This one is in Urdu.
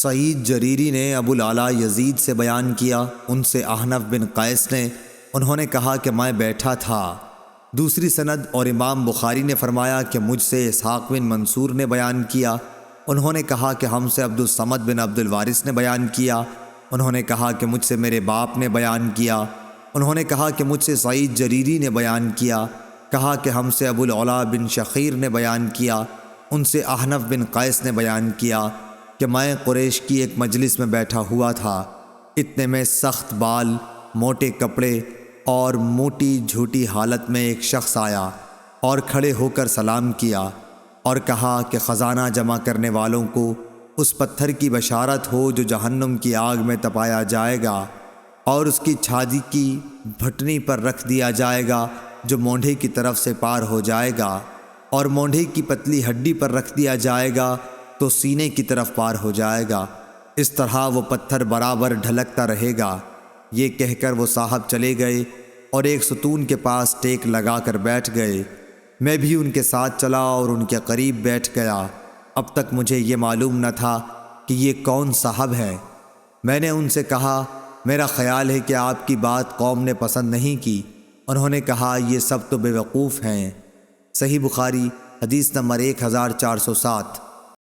سعید جریری نے ابو الاعلیٰ یزید سے بیان کیا، ان سے احنف بن قیس نے، انہوں نے کہا کہ میں بیٹھا تھا۔ دوسری سند اور امام بخاری نے فرمایا کہ مجھ سے اسحاق بن منصور نے بیان کیا، انہوں نے کہا کہ ہم سے عبد الصمد بن عبد الوارث نے بیان کیا، انہوں نے کہا کہ مجھ سے میرے باپ نے بیان کیا، انہوں نے کہا کہ مجھ سے سعید جریری نے بیان کیا، کہا کہ ہم سے ابو الاعلیٰ بن شخیر نے بیان کیا، ان سے احنف بن قیس نے بیان کیا کہ میں قریش کی ایک مجلس میں بیٹھا ہوا تھا، اتنے میں سخت بال، موٹے کپڑے اور موٹی جھوٹی حالت میں ایک شخص آیا اور کھڑے ہو کر سلام کیا اور کہا کہ خزانہ جمع کرنے والوں کو اس پتھر کی بشارت ہو جو جہنم کی آگ میں تپایا جائے گا اور اس کی چھاتی کی بھٹنی پر رکھ دیا جائے گا جو مونڈھے کی طرف سے پار ہو جائے گا، اور مونڈھے کی پتلی ہڈی پر رکھ دیا جائے گا تو سینے کی طرف پار ہو جائے گا، اس طرح وہ پتھر برابر ڈھلکتا رہے گا۔ یہ کہہ کر وہ صاحب چلے گئے اور ایک ستون کے پاس ٹیک لگا کر بیٹھ گئے۔ میں بھی ان کے ساتھ چلا اور ان کے قریب بیٹھ گیا۔ اب تک مجھے یہ معلوم نہ تھا کہ یہ کون صاحب ہے۔ میں نے ان سے کہا میرا خیال ہے کہ آپ کی بات قوم نے پسند نہیں کی۔ انہوں نے کہا یہ سب تو بے وقوف ہیں۔ صحیح بخاری حدیث نمبر 1407۔